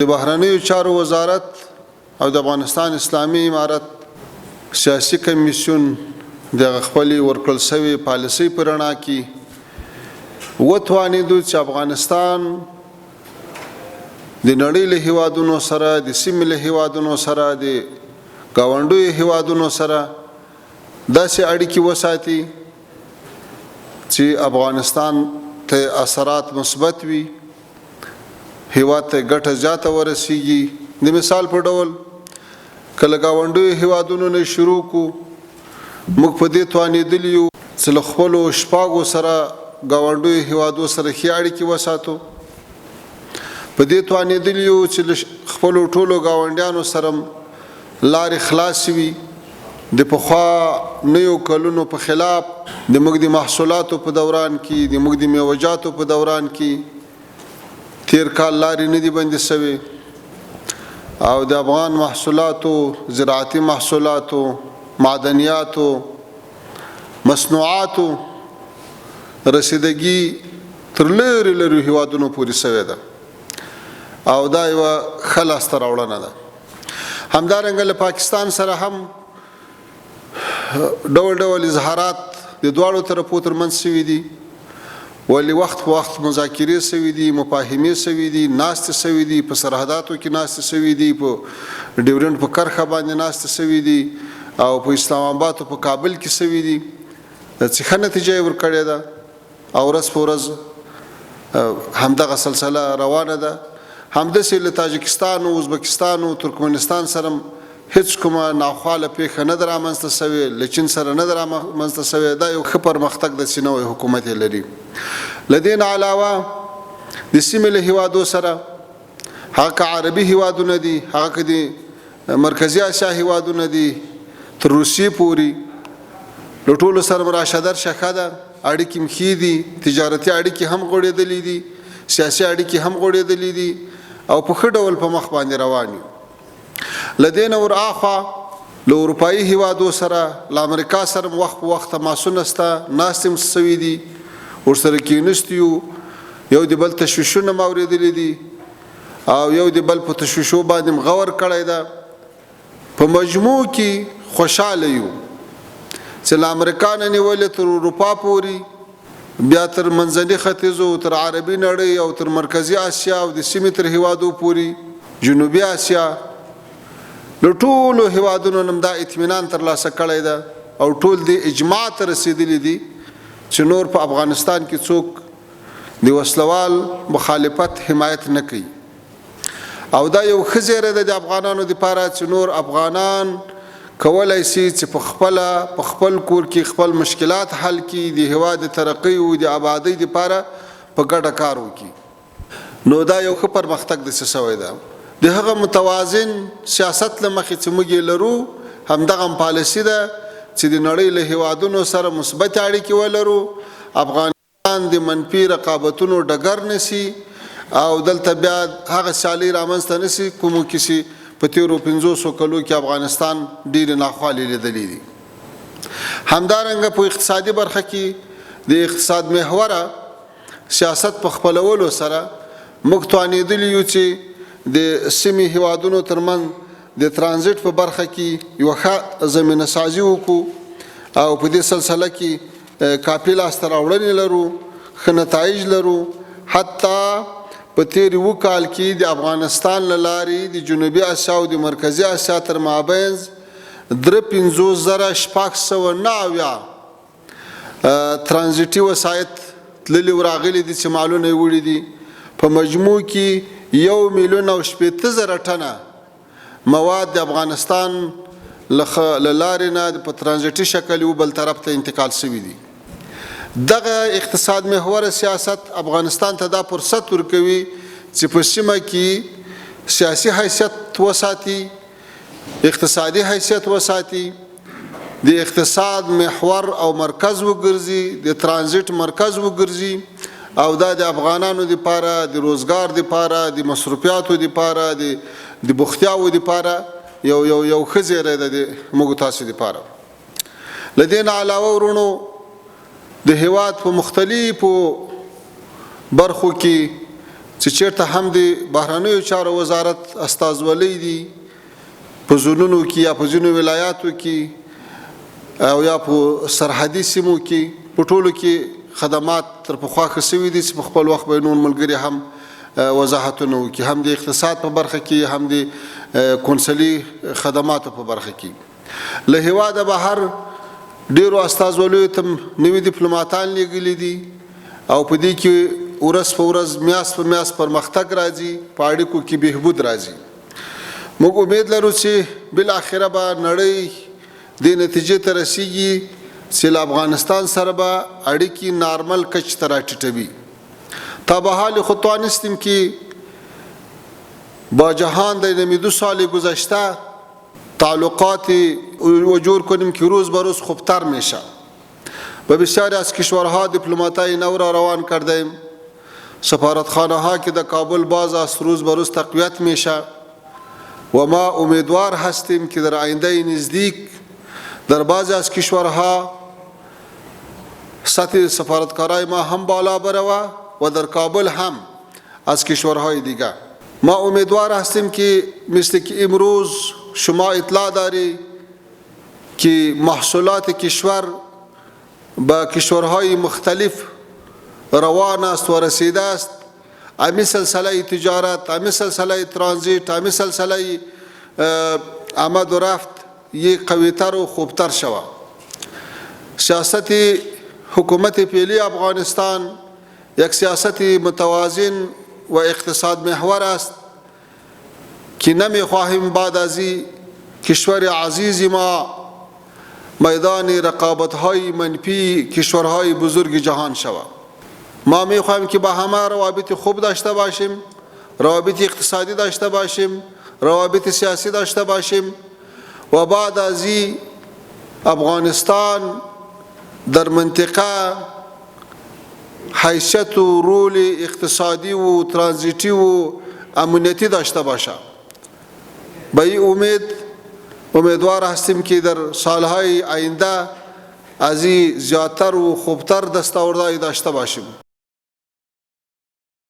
د بهرنیو چارو وزارت او د افغانستان اسلامي امارت سیاسي کمیسیون د خپل ورکړل شوی پالیسي پر اړه کې وتوانیدو چې افغانستان د نړۍ له هیوادونو سره د سیمې له هیوادونو سره د گاونډیو هیوادونو سره داسې اړیکې وساتي چې افغانستان ته اثرات مثبت وي، هیواد ته ګټه زیاته ورسیږي. د مثال په ډول کله گاونډیو هیوادونو نه شروع کو موږ په دې توانېدلي یو چې له خپلو شپاږو سره گاونډیو هیوادو سره ښې اړیکې وساتو. په دې توانېدلي یو چې له خپلو ټولو ګاونډیانو سره لارې خلاصې وي. د پخوا نویو کلونو په خلاف د موږ د محصولاتو په دوران کې، د موږ د میوه‌جاتو په دوران کې تیر کال لارې نه دي بندې شوې او د افغان محصولاتو، زراعتي محصولاتو، معدنیاتو، مصنوعاتو رسیدګي تر لرې لرې هیوادونو پورې شوې ده او دا یوه ښه لاسته راوړنه ده. همدارنګه له پاکستان سره هم ډول ډول اظهارات د دواړو طرفو ترمنځ شوي دي، ولی وخت په وخت مذاکرې شوي دي، مفاهمې شوي دي، ناستې شوي دي، په سرحداتو کې ناستې شوي دي، په ډیورنډ په کرښه باندې ناستې شوي دي او په اسلام آباد او په کابل کې شوي دي چې ښه نتیجه یې ورکړې ده او ورځ په ورځ همدغه سلسله روانه ده. همداسې له تاجکستان او ازبکستان او ترکمنستان سره هیڅ کومه ناخواله پیښه نه ده رامنځته شوې، له چین سره نه ده رامنځته شوې. دا یو ښه پرمختګ د چې نوی حکومت یې لري. له دې نه علاوه د سیمې له هیوادو سره هغه که عربي هیوادونه دي، هغه که د مرکزي اسیا هیوادونه دي، تر روسیې پورې له ټولو سره مراشدر ښه ده، اړیکې هم ښې دي، تجارتي اړیکې هم غوړېدلې دي، سیاسي اړیکې هم غوړېدلې دي او په ښه ډول په مخ باندې روان یو. له دې نه ورهاخوا له اروپایي هیوادو سره، له امریکا سره وخت په وخت تماسونه شته، ناستې هم شوي دي، ورسره کېناستي یو، یو د بل تشویشونه مو اورېدلي دي او یو د بل په تشویشو باندې م غور کړی ده. په مجموع کې خوشحاله یو چې له امریکا نه نیولې تر اروپا پورې، بیا تر منځني ختیځو، تر عربي نړۍ او تر مرکزي اسیا او د سیمې تر هیوادو پورې، جنوبي اسیا، له ټولو هیوادونو نه دا اطمینان ترلاسه کړی ده او ټول د اجماع ته رسېدلي دي چې نور په افغانستان کې څوک د وسلوال مخالفت حمایت نه کوي او دا یو ښه زیری ده د افغانانو دپاره چې نور افغانان کولی شي چې په خپل کور کې خپل مشکلات حل کړي، د هیواد د ترقۍ او د آبادۍ دپاره په ګډه کار وکړي. نو دا یو ښه پرمختګ داسې شوی ده. د هغه متوازن سیاست له مخې چې موږ یې لرو، همدغه پالیسي ده چې د نړۍ له هیوادونو سره مثبت اړیکې ولرو، افغانستان د منفي رقابتونو ډګر نشي او دلته بیا هغه سیالۍ رامنځته نشي کومو کې چې په تیرو 500 کلو کې افغانستان ډېرې ناخوالې لیدلې دي. همدارنګه په اقتصادي برخه کې د اقتصاد محوره سیاست په خپلولو سره موږ توانېدلي یو چې د سیمې هیوادونو ترمنځ د ترانزیت په برخه کې یوه ښه زمینه سازي وکړو او په دې سلسله کې کافي لاسته راوړنې لرو، ښه نتایج لرو. حتی په تیر اووه کال کې د افغانستان له لارې د جنوبي اسیا او د مرکزي اسیا تر مابینځ 53,609 ترانزیتي وسایط تللي ورغلي دي چې مالونه یې وړي دي. په مجموع کې 1,080,000 ټنه مواد د افغانستان له لارې نه په ترانزیتي شکل یو بل طرف ته انتقال شوي دي. دغه اقتصاد محوره سیاست افغانستان ته دا فرصت ورکوي چې په سیمه کې سیاسي حیثیت وساتي، اقتصادي حیثیت وساتي، د اقتصاد محور او مرکز وګرځي، د ترانزیت مرکز وګرځي او دا د افغانانو دپاره د روزګار دپاره، د مصروفیاتو دپاره، د بوختیاوو دپاره یو ښه زیری ده د موږ تاسو دپاره. له دې نه علاوه ورونو د هیواد په مختلفو برخو کې چې چیرته هم د بهرنیو چارو وزارت استازولۍ دي په زونونو کې یا په ځینو ولایاتو کې او یا په سرحدي سیمو کې په ټولو کې خدمات تر پخوا ښه سوي دي چې په خپل وخت به نور ملګري هم وضاحتونه وکړي، هم د اقتصاد په برخه کې، هم د کونسلي خدماتو په برخه کې. له هېواده بهر ډېرو استازولیو ته نوي ډیپلوماتان لیږلي دي او په دې کې ورځ په ورځ میاشت په میاشت پرمختګ راځي، په اړیکو کې بهبود راځي. موږ امید لرو چې بالاخره به نړۍ دې نتیجې ته رسیږي چې له افغانستان سره به اړیکې نارمل کچ ته راټیټوي. تا به حال خود توانستیم که با جهان در 92 سال گذشته تعلقات وجود کنیم که روز به روز خوبتر میشه. به بسیاری از کشورها دیپلماتای نو را روان کردیم. سفارتخانه ها که در کابل باز است روز به روز تقویت میشه و ما امیدوار هستیم که در آینده نزدیک در بعضی از کشورها سطح سفارتکارای ما هم بالا بروه و در کابل هم از کشورهای دیگر. ما امیدوار هستیم که مثل که امروز شما اطلاع داری که محصولات کشور با کشورهای مختلف روان است و رسیده است، امی سلسله تجارت، امی سلسله ترانزیت، امی سلسله آمد و رفت یک قویتر و خوبتر شود. سیاست حکومت فعلی افغانستان یک سیاست متوازن و اقتصاد محور است که نمیخواهیم بعد از این کشور عزیز ما میدان رقابت‌های منفی کشورهای بزرگ جهان شود. ما میخواهیم که با همه روابط خوب داشته باشیم، روابط اقتصادی داشته باشیم، روابط سیاسی داشته باشیم و بعد از این افغانستان در منطقه حیثیت و رول اقتصادی و ترانزیتی و امنیتی داشته باشه. به این امیدوار هستیم که در سالهای آینده از این زیادتر و خوبتر دستاوردهایی داشته باشیم.